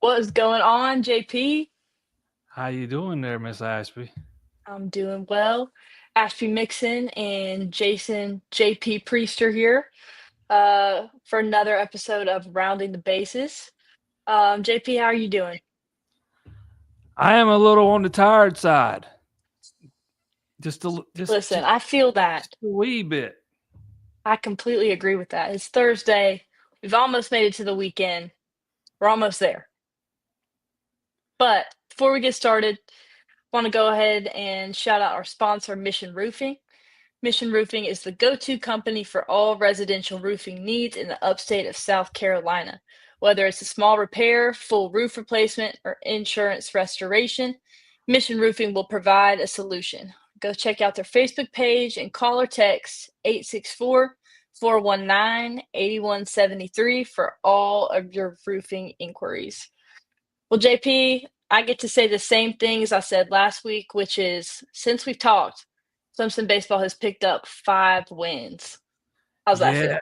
What is going on, JP? How you doing there, Miss Ashby? I'm doing well. Ashby Mixon and Jason JP Priester here for another episode of Rounding the Bases. JP, how are you doing? I am a little on the tired side, just Listen, I feel that. a wee bit. I completely agree with that. It's Thursday. We've almost made it to the weekend. We're almost there. But before we get started, want to go ahead and shout out our sponsor, Mission Roofing. Mission Roofing is the go-to company for all residential roofing needs in the upstate of South Carolina. Whether it's a small repair, full roof replacement, or insurance restoration, Mission Roofing will provide a solution. Go check out their Facebook page and call or text 864-419-8173 for all of your roofing inquiries. Well, JP, I get to say the same thing as I said last week, which is since we've talked, Clemson baseball has picked up 5 wins. How's that Yeah, feel?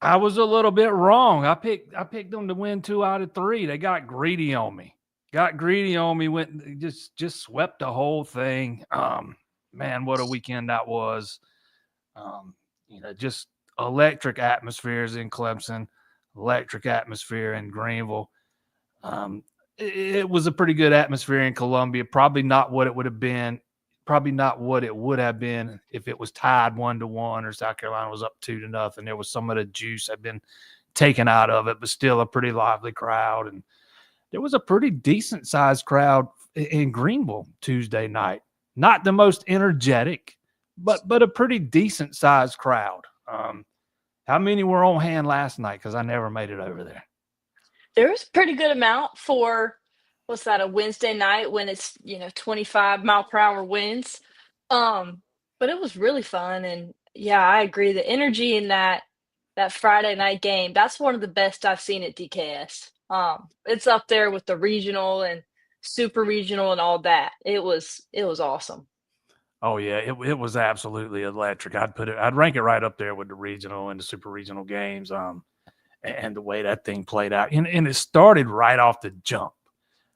I was a little bit wrong. I picked them to win 2 out of 3. They got greedy on me. Went just swept the whole thing. Man, what a weekend that was. Um, just electric atmospheres in Clemson, electric atmosphere in Greenville. Um, it was a pretty good atmosphere in Columbia. Probably not what it would have been if it was tied 1-1 or South Carolina was up 2-0. There was some of the juice had been taken out of it, but still a pretty lively crowd. And there was a pretty decent sized crowd in Greenville Tuesday night. Not the most energetic, but a pretty decent sized crowd. How many were on hand last night? Because I never made it over there. There was a pretty good amount for what's that, a Wednesday night when it's, 25-mile-per-hour winds. Um, but it was really fun, and yeah, I agree. The energy in that Friday night game, that's one of the best I've seen at DKS. It's up there with the regional and super regional and all that. It was awesome. Oh yeah, it was absolutely electric. I'd rank it right up there with the regional and the super regional games. And the way that thing played out, and it started right off the jump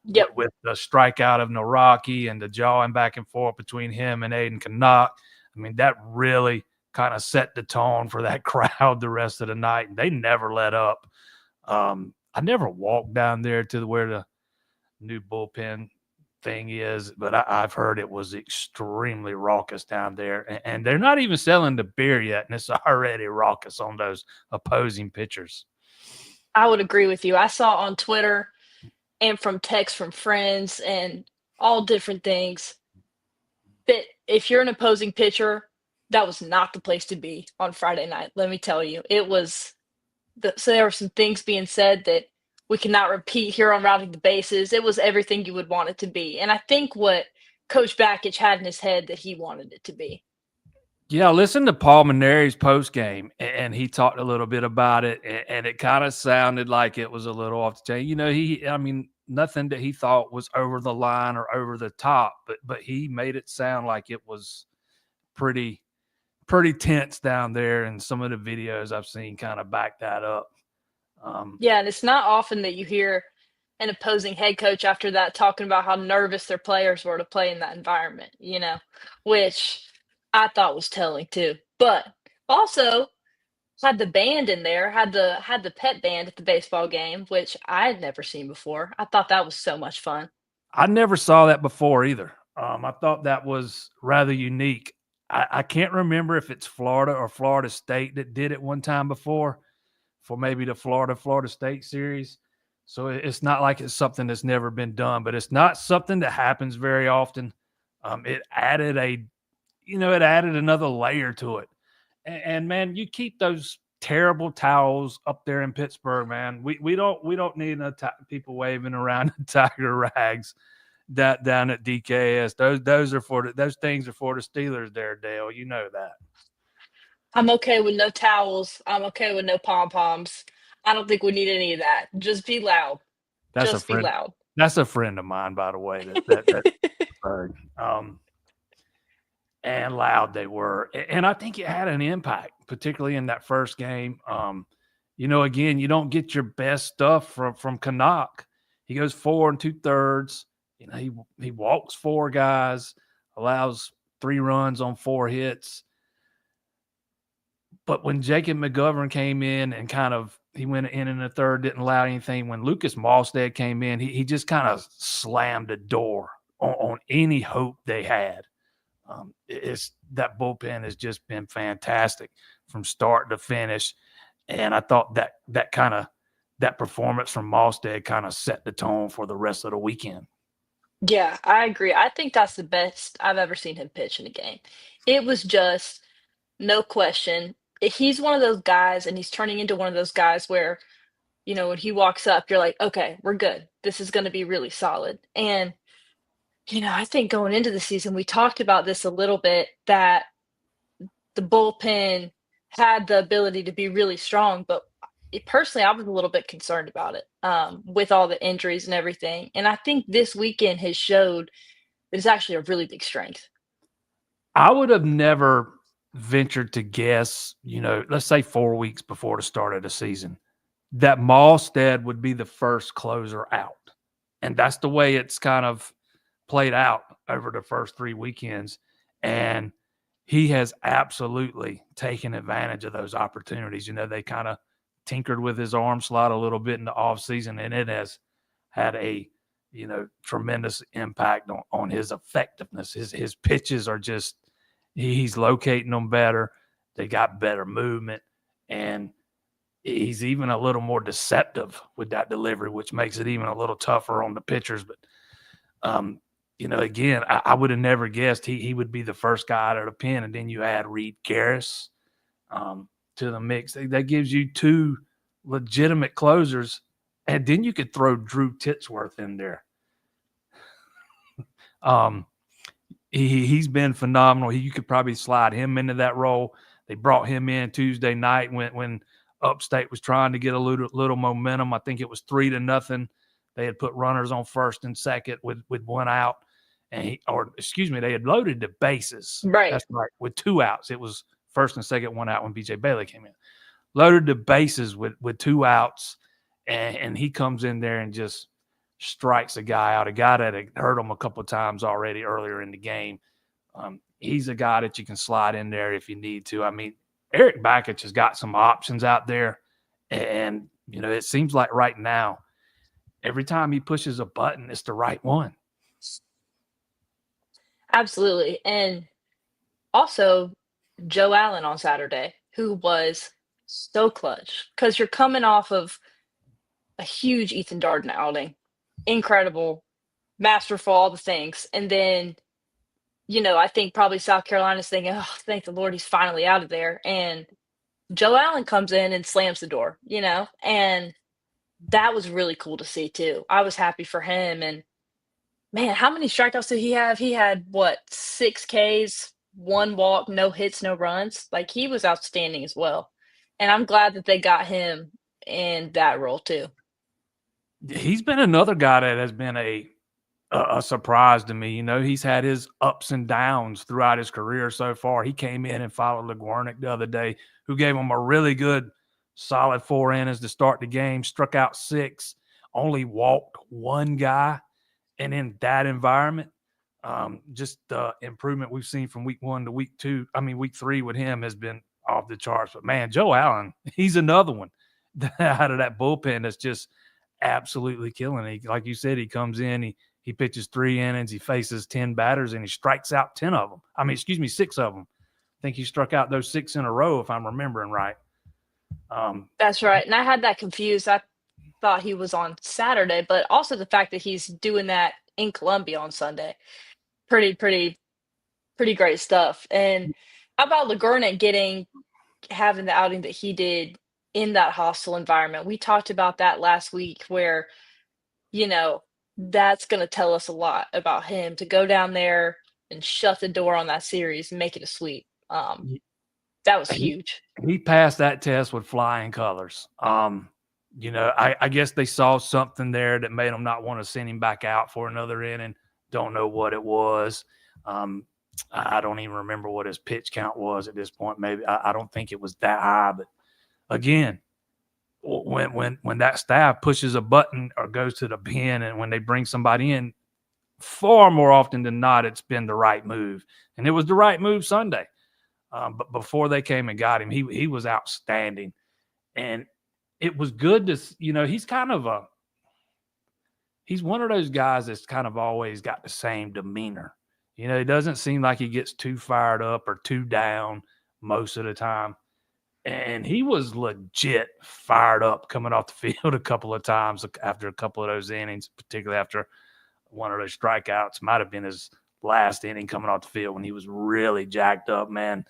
Yep. with the strikeout of Naraki and the jawing back and forth between him and Aiden Canuck. I mean, that really kind of set the tone for that crowd the rest of the night. And they never let up. I never walked down there to where the new bullpen thing is, but I've heard it was extremely raucous down there. And they're not even selling the beer yet, and it's already raucous on those opposing pitchers. I would agree with you. I saw on Twitter and from texts from friends and all different things that if you're an opposing pitcher, that was not the place to be on Friday night. Let me tell you, so there were some things being said that we cannot repeat here on Rounding the Bases. It was everything you would want it to be, and I think what Coach Bakich had in his head that he wanted it to be. Yeah, listen to Paul Maneri's post game, and he talked a little bit about it, and it kind of sounded like it was a little off the chain. I mean, nothing that he thought was over the line or over the top, but he made it sound like it was pretty pretty tense down there, and some of the videos I've seen kind of back that up. Um, Yeah, and it's not often that you hear an opposing head coach after that talking about how nervous their players were to play in that environment, which I thought was telling too. But also had the band in there, had the pet band at the baseball game, which I had never seen before. I thought that was so much fun. I never saw that before either. I thought that was rather unique. I can't remember if it's Florida or Florida State that did it one time before for maybe the Florida State series. So it's not like it's something that's never been done, but it's not something that happens very often. It added it added another layer to it. And man, you keep those terrible towels up there in Pittsburgh, man. We don't need no people waving around the tiger rags that down at DKS. Those things are for the Steelers there, Dale. You know that. I'm okay with no towels. I'm okay with no pom poms. I don't think we need any of that. Just be loud. That's a Just be friend. loud. That's a friend of mine, by the way. That heard. And loud they were, and I think it had an impact, particularly in that first game. Again, you don't get your best stuff from Canuck. He goes 4 2/3. He walks 4 guys, allows 3 runs on 4 hits. But when Jacob McGovern came in and he went in the third, didn't allow anything. When Lucas Malstead came in, he just kind of slammed the door on any hope they had. It's that bullpen has just been fantastic from start to finish, and I thought that performance from Malstead kind of set the tone for the rest of the weekend. Yeah, I agree. I think that's the best I've ever seen him pitch in a game. It was just no question. He's one of those guys, and he's turning into one of those guys where, when he walks up, you're like, okay, we're good. This is going to be really solid. And, I think going into the season, we talked about this a little bit that the bullpen had the ability to be really strong, but personally, I was a little bit concerned about it with all the injuries and everything. And I think this weekend has showed that it's actually a really big strength. I would have never ventured to guess, let's say 4 weeks before the start of the season, that Malstead would be the first closer out. And that's the way it's kind of played out over the first 3 weekends. And he has absolutely taken advantage of those opportunities. They kind of tinkered with his arm slot a little bit in the offseason, and it has had a tremendous impact on his effectiveness. His pitches are just he's locating them better. They got better movement, and he's even a little more deceptive with that delivery, which makes it even a little tougher on the pitchers. But again, I would have never guessed he would be the first guy out of the pen, and then you add Reed Garris to the mix. That gives you 2 legitimate closers, and then you could throw Drew Titsworth in there. He's been phenomenal. You could probably slide him into that role. They brought him in Tuesday night when Upstate was trying to get a little momentum. I think it was 3-0. They had put runners on first and second with 1 out, they had loaded the bases. Right. That's right, with 2 outs. It was first and second, 1 out when BJ Bailey came in. Loaded the bases with 2 outs, and he comes in there and just strikes a guy out, a guy that had hurt him a couple of times already earlier in the game. He's a guy that you can slide in there if you need to. I mean, Eric Bakich has got some options out there, and it seems like right now, every time he pushes a button, it's the right one. Absolutely. And also Joe Allen on Saturday, who was so clutch because you're coming off of a huge Ethan Darden outing. Incredible, masterful, all the things. And then, I think probably South Carolina's thinking, oh, thank the Lord he's finally out of there. And Joe Allen comes in and slams the door, and that was really cool to see too. I was happy for him. And man, how many strikeouts did he have? He had 6 Ks, 1 walk, no hits, no runs. Like, he was outstanding as well. And I'm glad that they got him in that role too. He's been another guy that has been a surprise to me. He's had his ups and downs throughout his career so far. He came in and followed LeGuernick the other day, who gave him a really good, solid 4 innings to start the game, struck out 6, only walked 1 guy. And in that environment, just the improvement we've seen from week 1 to week 3 with him has been off the charts. But, man, Joe Allen, he's another one out of that bullpen that's just absolutely killing it. Like you said, he comes in, he pitches 3 innings, he faces 10 batters, and he strikes out 10 of them. 6 of them. I think he struck out those 6 in a row, if I'm remembering right. That's right. And I had that confused. I thought he was on Saturday, but also the fact that he's doing that in Columbia on Sunday. Pretty great stuff. And how about LeGuernick having the outing that he did in that hostile environment? We talked about that last week where, that's going to tell us a lot about him to go down there and shut the door on that series and make it a sweep. That was huge. He passed that test with flying colors. I guess they saw something there that made them not want to send him back out for another inning. Don't know what it was. I don't even remember what his pitch count was at this point. Maybe I don't think it was that high. But again, when that staff pushes a button or goes to the pen, and when they bring somebody in, far more often than not, it's been the right move, and it was the right move Sunday. But before they came and got him, he was outstanding, and it was good to he's one of those guys that's kind of always got the same demeanor. He doesn't seem like he gets too fired up or too down most of the time. And he was legit fired up coming off the field a couple of times after a couple of those innings, particularly after one of those strikeouts. Might have been his last inning coming off the field when he was really jacked up, man.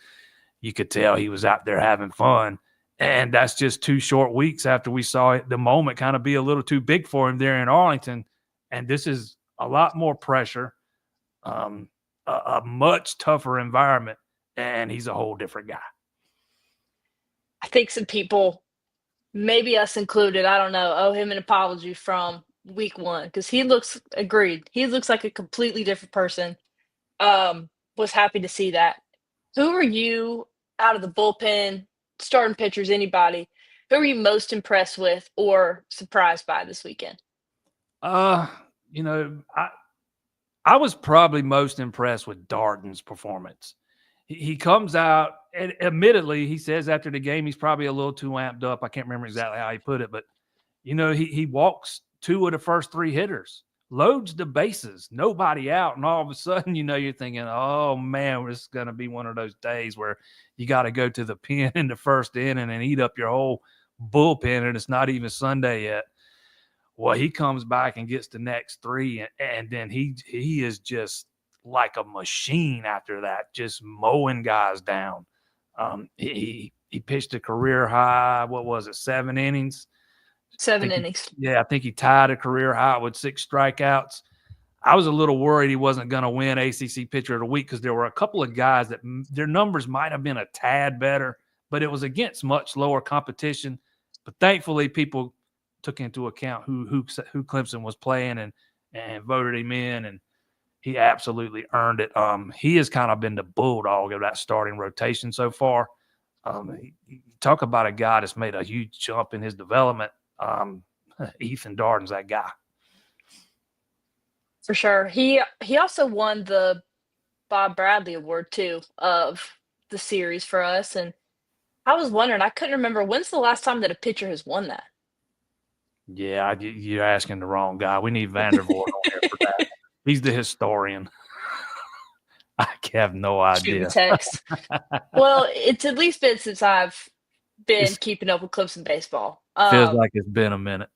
You could tell he was out there having fun. And that's just 2 short weeks after we saw the moment kind of be a little too big for him there in Arlington. And this is a lot more pressure, a much tougher environment, and he's a whole different guy. I think some people, maybe us included, I don't know, owe him an apology from week 1 because he looks like a completely different person. Was happy to see that. Who are you out of the bullpen, starting pitchers, anybody? Who are you most impressed with or surprised by this weekend? I was probably most impressed with Darden's performance. He comes out, and admittedly, he says after the game he's probably a little too amped up. I can't remember exactly how he put it, but he walks 2 of the first 3 hitters, loads the bases, nobody out, and all of a sudden, you're thinking, oh man, this is going to be one of those days where you got to go to the pen in the first inning and eat up your whole bullpen, and it's not even Sunday yet. Well, he comes back and gets the next 3, and then he is just like a machine after that, just mowing guys down. He pitched a career high, what was it, 7 innings? 7 innings. I think he tied a career high with 6 strikeouts. I was a little worried he wasn't going to win ACC Pitcher of the Week because there were a couple of guys that their numbers might have been a tad better, but it was against much lower competition. But thankfully, people took into account who Clemson was playing and voted him in, and he absolutely earned it. He has kind of been the bulldog of that starting rotation so far. You talk about a guy that's made a huge jump in his development. Ethan Darden's that guy. For sure. He also won the Bob Bradley Award too of the series for us. And I was wondering, I couldn't remember when's the last time that a pitcher has won that. Yeah, you're asking the wrong guy. We need Vandervoort on here for that. He's the historian. I have no idea. Text. Well, it's at least been since I've been keeping up with Clemson baseball. Feels like it's been a minute.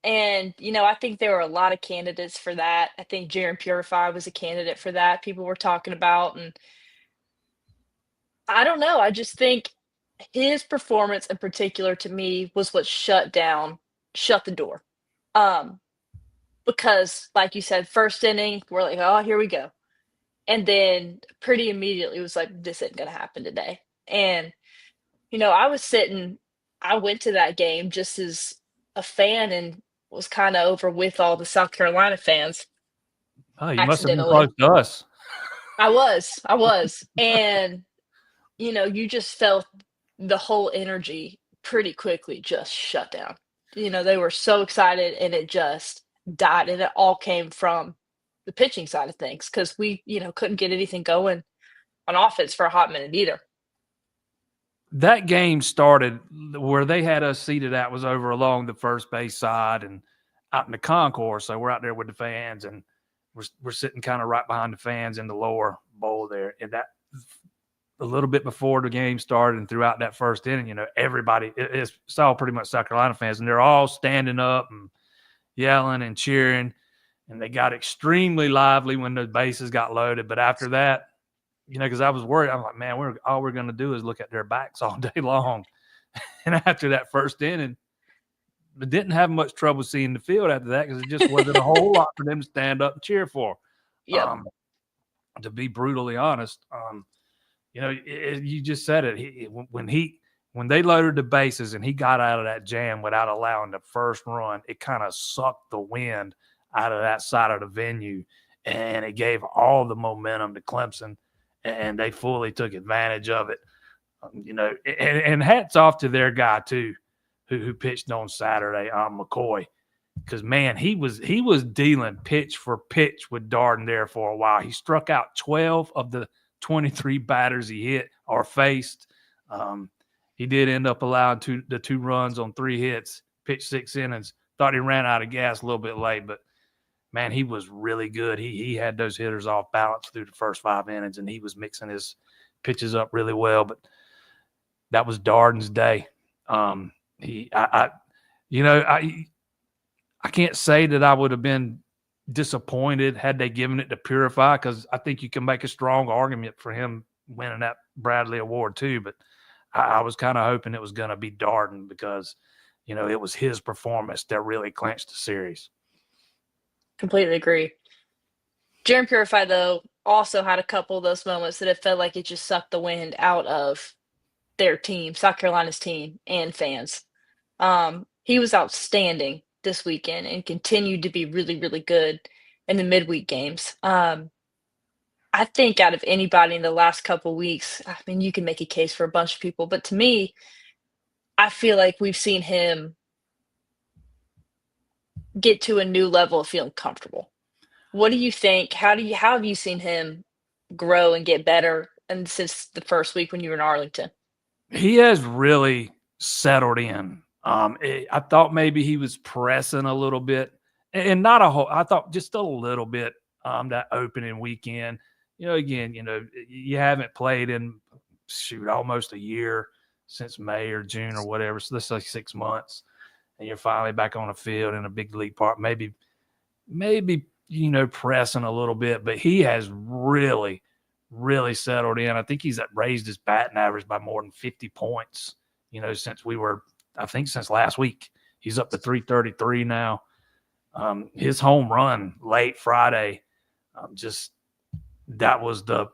And, I think there were a lot of candidates for that. I think Jaron Purify was a candidate for that people were talking about. And I don't know. I just think his performance in particular to me was what shut the door. Because like you said, first inning, we're like, oh, here we go. And then pretty immediately it was like, this isn't going to happen today. And, I went to that game just as a fan and was kind of over with all the South Carolina fans. Oh, you must have been close to us. I was. And, you just felt the whole energy pretty quickly just shut down. They were so excited and it just died. And it all came from the pitching side of things because we, couldn't get anything going on offense for a hot minute either. That game started where they had us seated at was over along the first base side and out in the concourse. So we're out there with the fans and we're sitting kind of right behind the fans in the lower bowl there. And that a little bit before the game started and throughout that first inning, everybody it's all pretty much South Carolina fans and they're all standing up and yelling and cheering. And they got extremely lively when the bases got loaded. But after that, because I was worried. I'm like, man, all we're going to do is look at their backs all day long. And after that first inning, I didn't have much trouble seeing the field after that because it just wasn't a whole lot for them to stand up and cheer for. Yeah. To be brutally honest, you just said it. When they loaded the bases and he got out of that jam without allowing the first run, it kind of sucked the wind out of that side of the venue, and it gave all the momentum to Clemson. And they fully took advantage of it, and hats off to their guy too. who pitched on Saturday, McCoy, because man, he was dealing pitch for pitch with Darden there for a while. He struck out 12 of the 23 batters he hit or faced. He did end up allowing the 2 runs on 3 hits, pitched 6 innings. Thought he ran out of gas a little bit late, but man, he was really good. He had those hitters off balance through the first 5 innings, and he was mixing his pitches up really well. But that was Darden's day. I can't say that I would have been disappointed had they given it to Purify, because I think you can make a strong argument for him winning that Bradley Award too. But I was kind of hoping it was going to be Darden, because it was his performance that really clinched the series. Completely agree. Jaron Purify, though, also had a couple of those moments that it felt like it just sucked the wind out of their team, South Carolina's team, and fans. He was outstanding this weekend and continued to be really, really good in the midweek games. I think out of anybody in the last couple weeks, I mean, you can make a case for a bunch of people, but to me, I feel like we've seen him get to a new level of feeling comfortable. What do you think? How have you seen him grow and get better and since the first week when you were in Arlington? He has really settled in. I thought maybe he was pressing a little bit, and not a whole. I thought just a little bit. That opening weekend, again, you haven't played in almost a year since May or June or whatever. So let's say 6 months, and you're finally back on the field in a big league park. Maybe pressing a little bit, but he has really, really settled in. I think he's raised his batting average by more than 50 points, since last week. He's up to 333 now. His home run late Friday, that was the,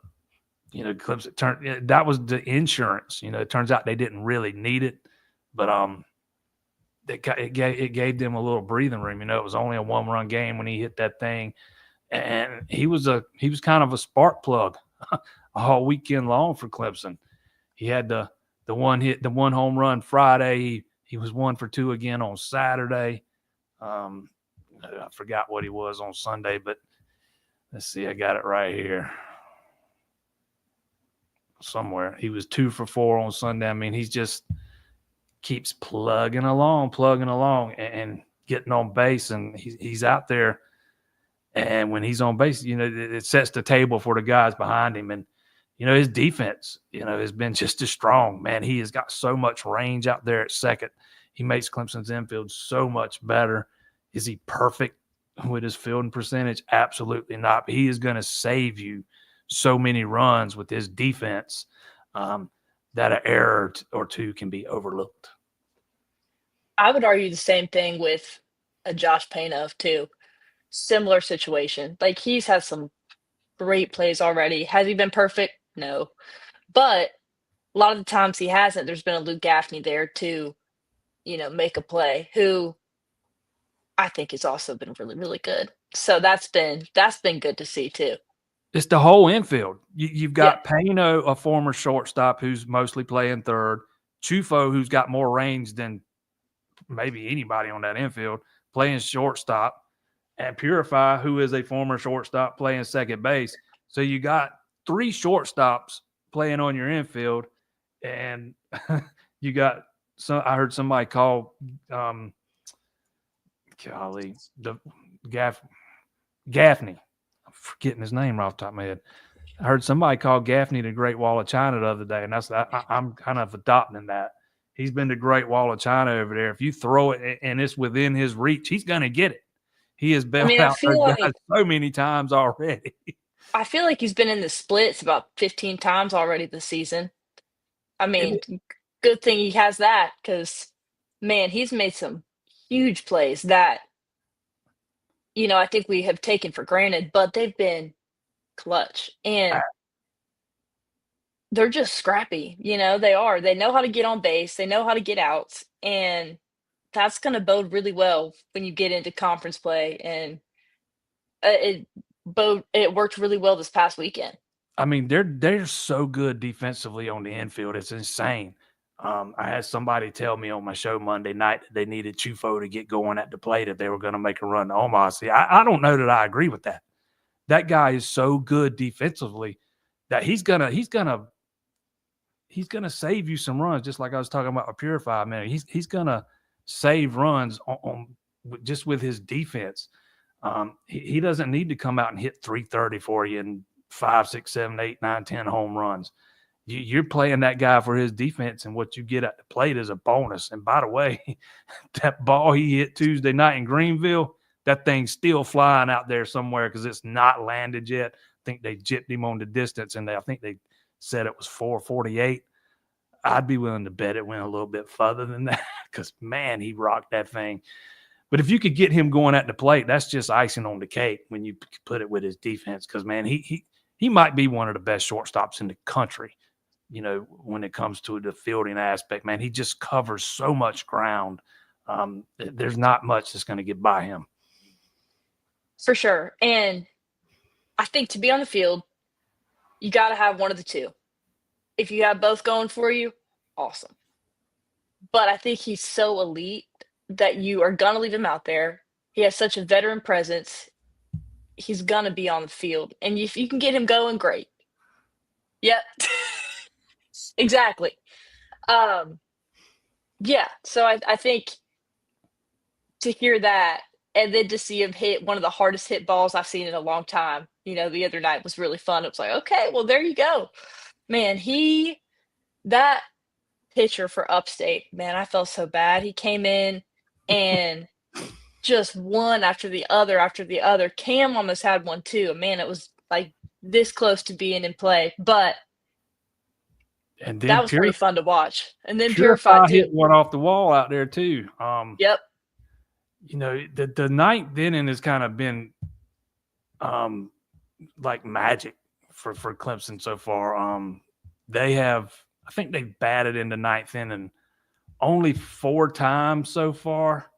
Clemson that was the insurance. It turns out they didn't really need it, but it gave them a little breathing room. It was only a 1-run game when he hit that thing, and he was kind of a spark plug all weekend long for Clemson. He had the one hit, the 1 home run Friday. He was 1 for 2 again on Saturday. I forgot what he was on Sunday, but let's see, I got it right here somewhere. He was 2 for 4 on Sunday. I mean, he's just keeps plugging along and getting on base, and he's out there. And when he's on base, it sets the table for the guys behind him. And, his defense, has been just as strong. Man, he has got so much range out there at second. He makes Clemson's infield so much better. Is he perfect with his fielding percentage? Absolutely not. But he is going to save you so many runs with his defense that an error or two can be overlooked. I would argue the same thing with a Josh Payne too. Similar situation. Like, he's had some great plays already. Has he been perfect? No. But a lot of the times he hasn't. There's been a Luke Gaffney there to, make a play, who I think has also been really, really good. So that's been good to see too. It's the whole infield. You've got Yep. Payno, a former shortstop who's mostly playing third. Chufo, who's got more range than maybe anybody on that infield, playing shortstop. And Purify, who is a former shortstop, playing second base. So you got 3 shortstops playing on your infield, and you got I heard somebody call the Gaffney. I'm forgetting his name right off the top of my head. I heard somebody call Gaffney the Great Wall of China the other day, and I'm kind of adopting that. He's been the Great Wall of China over there. If you throw it and it's within his reach, he's going to get it. He has bailed out those guys so many times already. I feel like he's been in the splits about 15 times already this season. I mean, good thing he has that, because, man, he's made some huge plays that, I think we have taken for granted, but they've been clutch. And they're just scrappy, they are. They know how to get on base. They know how to get outs. And that's going to bode really well when you get into conference play. And it worked really well this past weekend. I mean, they're so good defensively on the infield. It's insane. I had somebody tell me on my show Monday night that they needed Chufo to get going at the plate if they were going to make a run to Omaha. See, I don't know that I agree with that. That guy is so good defensively that he's gonna save you some runs, just like I was talking about a Purify, man. He's gonna save runs on just with his defense. He doesn't need to come out and hit 330 for you and 5, 6, 7, 8, 9, 10 home runs. You're playing that guy for his defense, and what you get at the plate is a bonus. And by the way, that ball he hit Tuesday night in Greenville, that thing's still flying out there somewhere because it's not landed yet. I think they gypped him on the distance, and I think they said it was 448. I'd be willing to bet it went a little bit further than that because, man, he rocked that thing. But if you could get him going at the plate, that's just icing on the cake when you put it with his defense because, man, he might be one of the best shortstops in the country. When it comes to the fielding aspect, man, he just covers so much ground. There's not much that's going to get by him. For sure. And I think to be on the field, you got to have one of the two. If you have both going for you, awesome. But I think he's so elite that you are going to leave him out there. He has such a veteran presence. He's going to be on the field. And if you can get him going, great. Yep. Exactly. Yeah. So I think to hear that and then to see him hit one of the hardest hit balls I've seen in a long time, the other night was really fun. It was like, okay, well, there you go. Man, that pitcher for Upstate, man, I felt so bad. He came in and just one after the other after the other. Cam almost had one too. Man, it was like this close to being in play, but and then that was pretty fun to watch. And then Purify too. hit one off the wall out there too. Yep. The ninth inning has kind of been like magic for Clemson so far. I think they batted in the ninth inning only 4 times so far.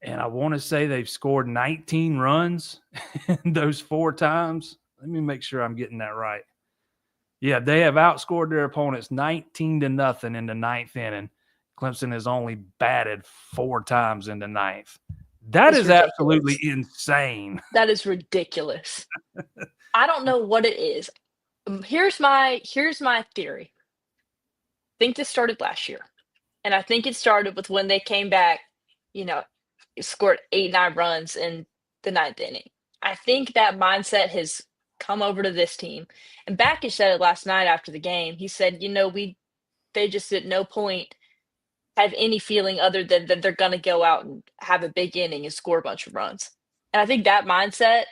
And I want to say they've scored 19 runs in those 4 times. Let me make sure I'm getting that right. Yeah, they have outscored their opponents 19-0 in the ninth inning. Clemson has only batted 4 times in the ninth. That is ridiculous. Absolutely insane. That is ridiculous. I don't know what it is. Here's my theory. I think this started last year. And I think it started with when they came back, scored 8, 9 runs in the ninth inning. I think that mindset has come over to this team. And Backus said it last night after the game. He said, they just at no point have any feeling other than that they're going to go out and have a big inning and score a bunch of runs. And I think that mindset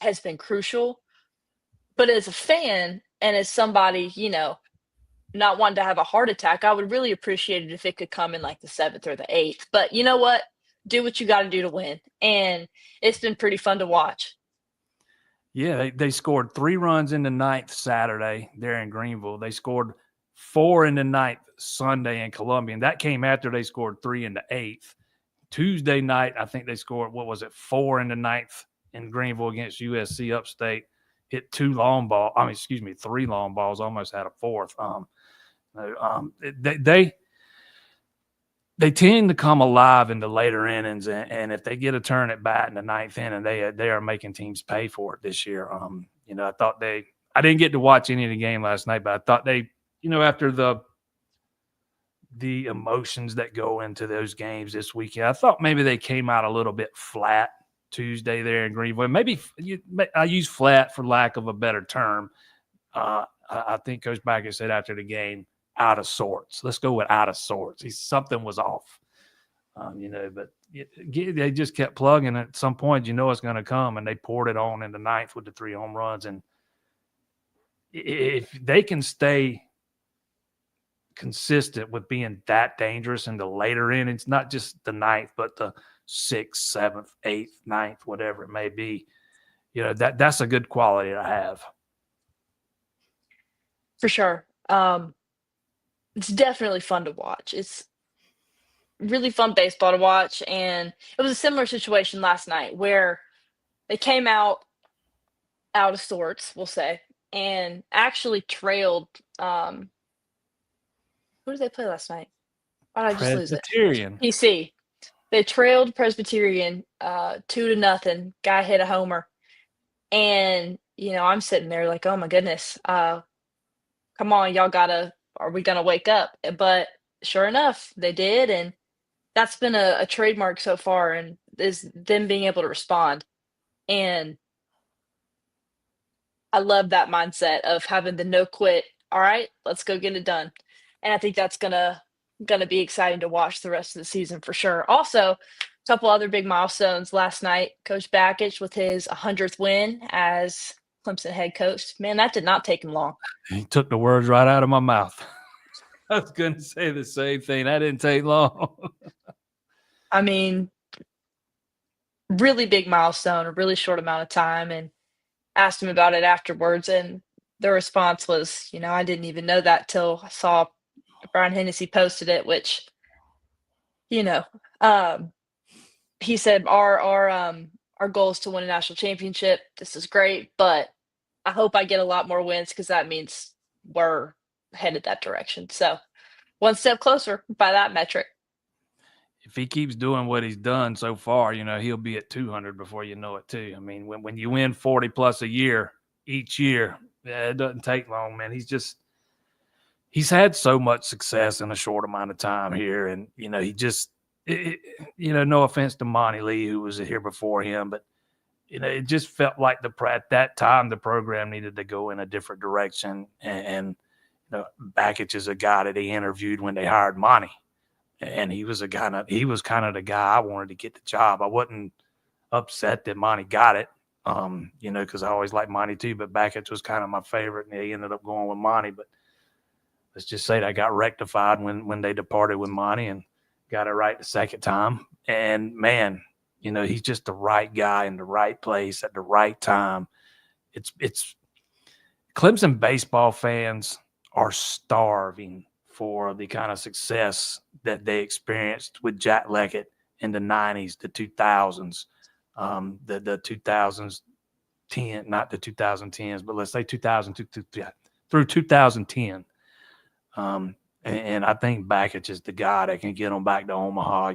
has been crucial. But as a fan and as somebody, not wanting to have a heart attack, I would really appreciate it if it could come in like the 7th or the 8th. But you know what? Do what you got to do to win. And it's been pretty fun to watch. Yeah, they scored 3 runs in the ninth Saturday there in Greenville. They scored 4 in the ninth Sunday in Columbia. And that came after they scored 3 in the 8th. Tuesday night, I think they scored, 4 in the ninth in Greenville against USC Upstate. Hit 3 long balls, almost had a 4th. They tend to come alive in the later innings, and if they get a turn at bat in the ninth inning, they are making teams pay for it this year. I didn't get to watch any of the game last night, but I thought they, after the emotions that go into those games this weekend, I thought maybe they came out a little bit flat Tuesday there in Greenville. Maybe I use flat for lack of a better term. I think Coach Backus said after the game, out of sorts. Let's go with out of sorts. Something was off, but they just kept plugging. At some point, it's going to come, and they poured it on in the ninth with the 3 home runs. And if they can stay consistent with being that dangerous in the later innings, not just the ninth, but the 6th, 7th, 8th, 9th, whatever it may be, that's a good quality to have. For sure. It's definitely fun to watch. It's really fun baseball to watch. And it was a similar situation last night where they came out of sorts, we'll say, and actually trailed Who did they play last night? Why did I just lose it? Presbyterian. PC. They trailed Presbyterian 2-0. Guy hit a homer. And, I'm sitting there like, oh my goodness, come on, y'all are we gonna wake up? But sure enough, they did, and that's been a trademark so far, and is them being able to respond. And I love that mindset of having the no quit. All right, let's go get it done. And I think that's gonna be exciting to watch the rest of the season for sure. Also, a couple other big milestones last night. Coach Bakich with his 100th win as Clemson head coach. Man, that did not take him long. He took the words right out of my mouth. I was going to say the same thing. That didn't take long. I mean, really big milestone, a really short amount of time, and asked him about it afterwards, and the response was, I didn't even know that till I saw Brian Hennessy posted it, which, you know, um, he said our goal is to win a national championship. This is great, but I hope I get a lot more wins because that means we're headed that direction. So one step closer by that metric. If he keeps doing what he's done so far, he'll be at 200 before you know it too. I mean, when you win 40 plus a year each year, it doesn't take long, man. He's had so much success in a short amount of time here. And, he just, no offense to Monty Lee, who was here before him, but, it just felt like at that time, the program needed to go in a different direction. And Bakich is a guy that they interviewed when they hired Monty. And he was kind of the guy I wanted to get the job. I wasn't upset that Monty got it, because I always liked Monty too, but Bakich was kind of my favorite, and he ended up going with Monty. But let's just say that got rectified when they departed with Monty and got it right the second time. And man, he's just the right guy in the right place at the right time. It's Clemson baseball fans are starving for the kind of success that they experienced with Jack Leggett in the 90s, the 2000s, the 2010, not the 2010s, but let's say 2000 through 2010. And I think Bakich is the guy that can get them back to Omaha,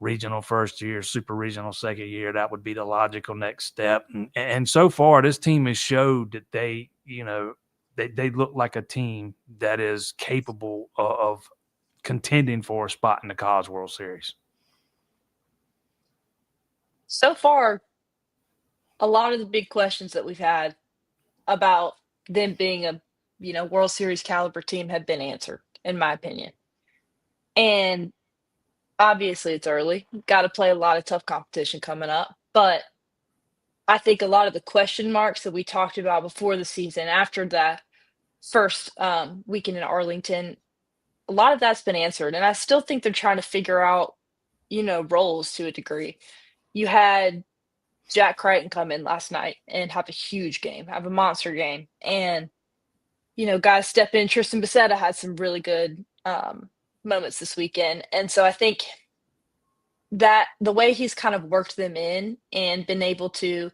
regional first year, super regional second year. That would be the logical next step. And so far, this team has showed that they look like a team that is capable of contending for a spot in the College World Series. So far, a lot of the big questions that we've had about them being a World Series caliber team have been answered, in my opinion. And obviously, it's early. Got to play a lot of tough competition coming up, but I think a lot of the question marks that we talked about before the season, after that first weekend in Arlington, a lot of that's been answered, and I still think they're trying to figure out, roles to a degree. You had Jack Crichton come in last night and have a huge game, have a monster game, and guys step in. Tristan Bissetta had some really good moments this weekend, and so I think that the way he's kind of worked them in and been able to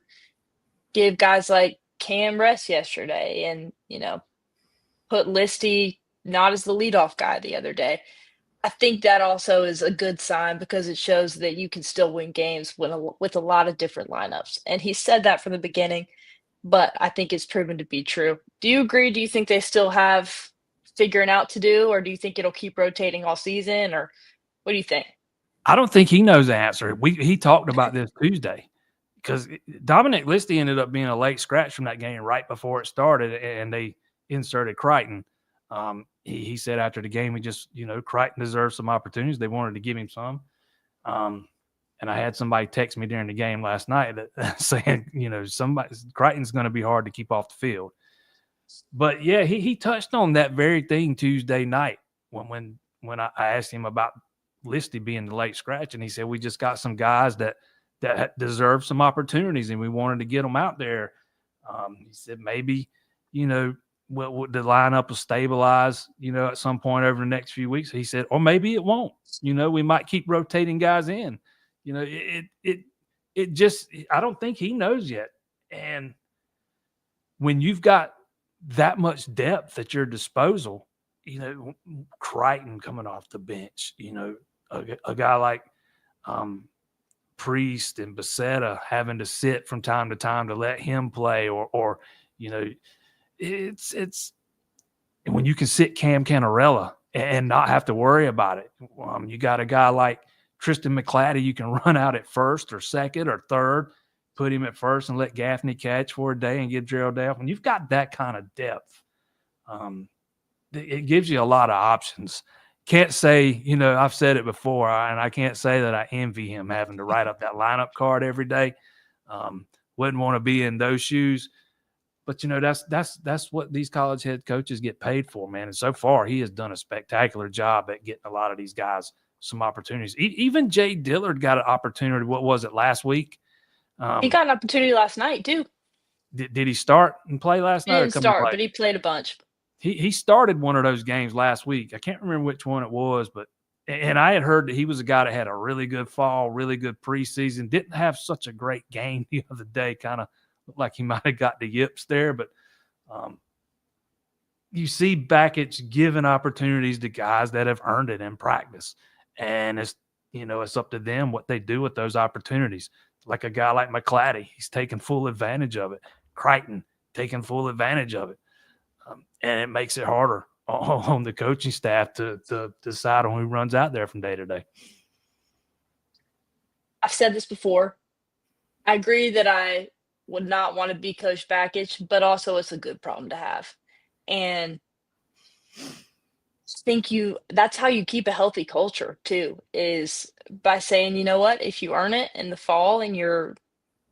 give guys like Cam rest yesterday, and put Listy not as the leadoff guy the other day. I think that also is a good sign because it shows that you can still win games with a lot of different lineups. And he said that from the beginning, but I think it's proven to be true. Do you agree? Do you think they still have figuring out to do, or do you think it'll keep rotating all season, or what do you think? I don't think he knows the answer. He talked about this Tuesday because Dominic Listy ended up being a late scratch from that game right before it started, and they inserted Crichton. He said after the game, he just, Crichton deserves some opportunities. They wanted to give him some. And I had somebody text me during the game last night that saying, Crichton's going to be hard to keep off the field. But yeah, he touched on that very thing Tuesday night when I asked him about Listy being the late scratch, and he said we just got some guys that deserve some opportunities, and we wanted to get them out there. He said maybe the lineup will stabilize at some point over the next few weeks. He said, or maybe it won't. We might keep rotating guys in. It just, I don't think he knows yet. And when you've got that much depth at your disposal, Crichton coming off the bench, a guy like Priest and Becerra having to sit from time to time to let him play, or it's when you can sit Cam Canarella and not have to worry about it. You got a guy like Tristan McClatty you can run out at first or second or third, put him at first and let Gaffney catch for a day and give Gerald Dale. When you've got that kind of depth, it gives you a lot of options. Can't say, I've said it before, and I can't say that I envy him having to write up that lineup card every day. Wouldn't want to be in those shoes. But that's what these college head coaches get paid for, man. And so far, he has done a spectacular job at getting a lot of these guys some opportunities. Even Jay Dillard got an opportunity. What was it, last week? He got an opportunity last night too. Did he start and play last night? He didn't start, but he played a bunch. He started one of those games last week. I can't remember which one it was, and I had heard that he was a guy that had a really good fall, really good preseason. Didn't have such a great game the other day. Kind of looked like he might have got the yips there, but you see Bakich giving opportunities to guys that have earned it in practice, and it's up to them what they do with those opportunities. Like a guy like McClatty, he's taking full advantage of it. Crichton taking full advantage of it. And it makes it harder on the coaching staff to decide on who runs out there from day to day. I've said this before. I agree that I would not want to be Coach Bakich, but also it's a good problem to have. And that's how you keep a healthy culture too, is by saying, you know what, if you earn it in the fall and you're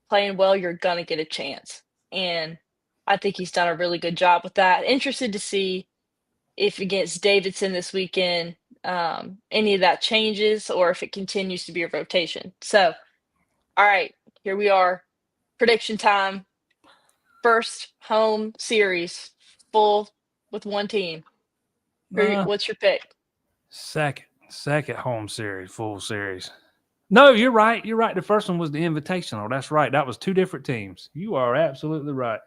playing well, you're going to get a chance. And I think he's done a really good job with that. Interested to see if against Davidson this weekend, any of that changes or if it continues to be a rotation. So, all right, here we are. Prediction time. First home series, full with one team. What's your pick? Second home series, full series. No, you're right. You're right. The first one was the Invitational. That's right. That was two different teams. You are absolutely right.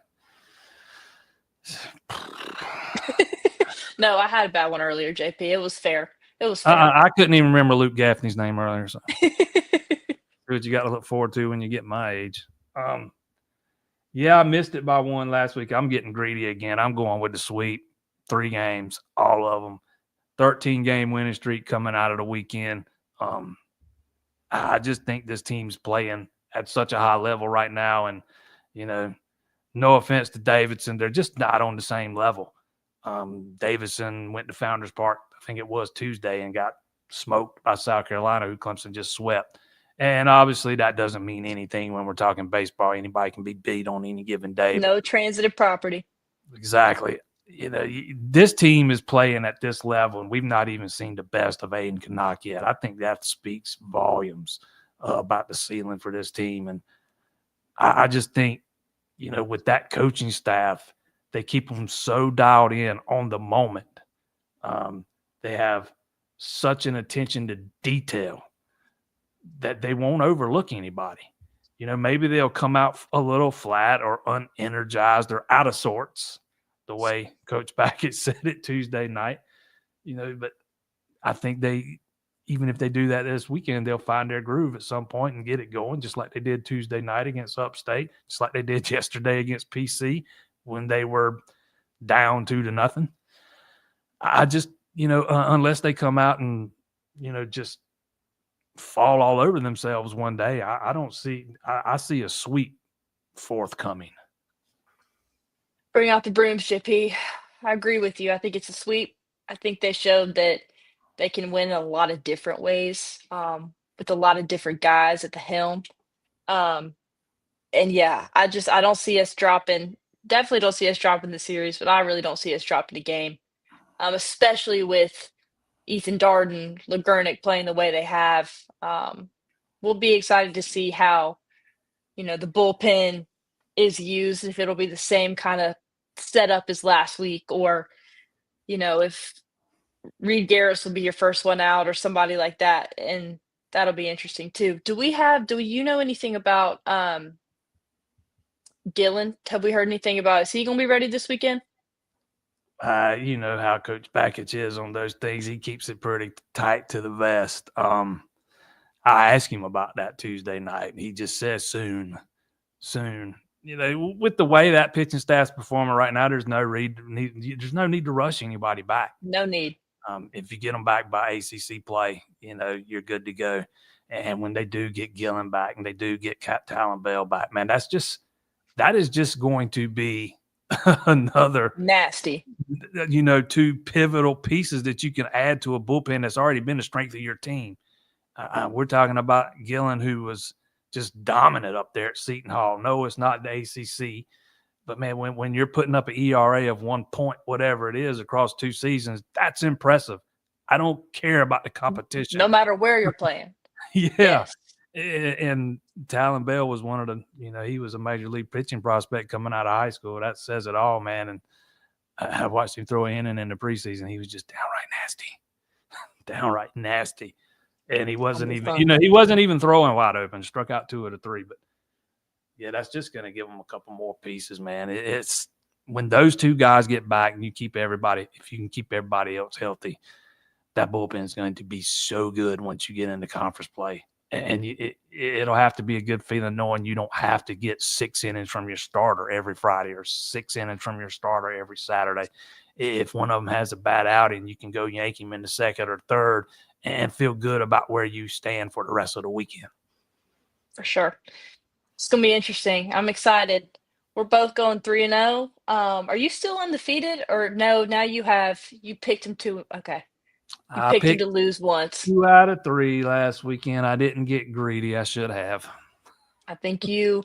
No, I had a bad one earlier, JP. It was fair. Fair. I couldn't even remember Luke Gaffney's name earlier. So. What you got to look forward to when you get my age. Yeah, I missed it by one last week. I'm getting greedy again. I'm going with the sweep. 3 games, all of them. 13-game winning streak coming out of the weekend. I just think this team's playing at such a high level right now. And, no offense to Davidson, they're just not on the same level. Davidson went to Founders Park, I think it was Tuesday, and got smoked by South Carolina, who Clemson just swept. And obviously that doesn't mean anything when we're talking baseball. Anybody can be beat on any given day. No transitive property. Exactly. This team is playing at this level, and we've not even seen the best of Aiden Canuck yet. I think that speaks volumes about the ceiling for this team. And I just think, with that coaching staff, they keep them so dialed in on the moment. They have such an attention to detail that they won't overlook anybody. Maybe they'll come out a little flat or unenergized or out of sorts, the way Coach Bakich said it Tuesday night. But I think even if they do that this weekend, they'll find their groove at some point and get it going, just like they did Tuesday night against Upstate, just like they did yesterday against PC when they were down 2-0. I just, unless they come out and, just fall all over themselves one day, I see a sweep forthcoming. Bring out the brooms, JP. I agree with you. I think it's a sweep. I think they showed that they can win in a lot of different ways, with a lot of different guys at the helm. And yeah, I don't see us dropping. Definitely don't see us dropping the series, but I really don't see us dropping the game, especially with Ethan Darden, LeGurnick playing the way they have. We'll be excited to see how, the bullpen is used, if it'll be the same kind of setup as last week, or, if Reed Garris will be your first one out or somebody like that. And that'll be interesting too. Do you know anything about Gillen? Have we heard anything about, is he going to be ready this weekend? You know how Coach Bakich is on those things. He keeps it pretty tight to the vest. I asked him about that Tuesday night, and he just says soon. You know, with the way that pitching staff's performing right now, there's no need to rush anybody back. No need. If you get them back by ACC play, you know, you're good to go. And when they do get Gillen back and they do get Talon Bell back, man, that is just going to be another Nasty. you know, two pivotal pieces that you can add to a bullpen that's already been the strength of your team. We're talking about Gillen, who was just dominant up there at Seton Hall. No, it's not the ACC, but man, when you're putting up an ERA of 1 point, whatever it is, across 2 seasons, that's impressive. I don't care about the competition. No matter where you're playing. Yeah. Yes. And Talon Bell was one of the, you know, he was a major league pitching prospect coming out of high school. That says it all, man. And I watched him throw an inning in the preseason. He was just downright nasty. And he wasn't even, you know, he wasn't even throwing wide open. Struck out 2 of the 3. But yeah, that's just going to give him a couple more pieces, man. It's when those 2 guys get back and you keep everybody, if you can keep everybody else healthy, that bullpen is going to be so good once you get into conference play. And it'll have to be a good feeling knowing you don't have to get 6 innings from your starter every Friday or 6 innings from your starter every Saturday. If one of them has a bad outing, you can go yank him in the second or third and feel good about where you stand for the rest of the weekend. For sure. It's going to be interesting. I'm excited. We're both going 3-0. Are you still undefeated or no? Now you picked him to, okay. You picked him to lose once. 2 out of 3 last weekend. I didn't get greedy. I should have. I think you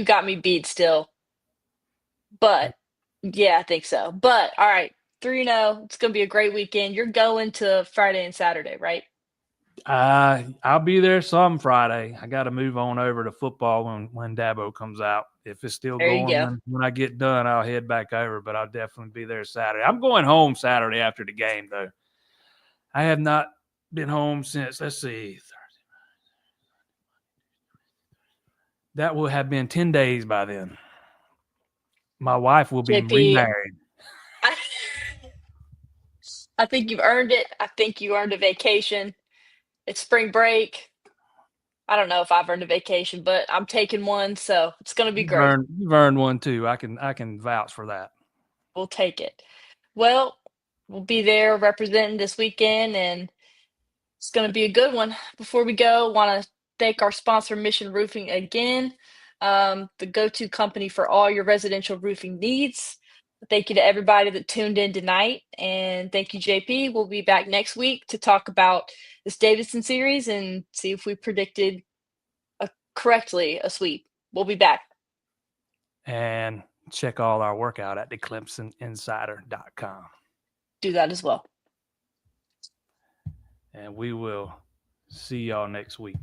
got me beat still. But yeah, I think so. But all right, 3-0. It's gonna be a great weekend. You're going to Friday and Saturday, right? I'll be there some Friday. I got to move on over to football when Dabo comes out. If it's still going when I get done, I'll head back over. But I'll definitely be there Saturday. I'm going home Saturday after the game, though. I have not been home since, let's see, that will have been 10 days by then. My wife will be remarried. I think you've earned it. I think you earned a vacation. It's spring break. I don't know if I've earned a vacation, but I'm taking one, so it's going to be great. You've earned one too. I can vouch for that. We'll take it. Well, we'll be there representing this weekend, and it's going to be a good one. Before we go, want to thank our sponsor, Mission Roofing, again, the go-to company for all your residential roofing needs. Thank you to everybody that tuned in tonight, and thank you, JP. We'll be back next week to talk about this Davidson series and see if we predicted correctly a sweep. We'll be back. And check all our work out at theclemsoninsider.com. Do that as well. And we will see y'all next week.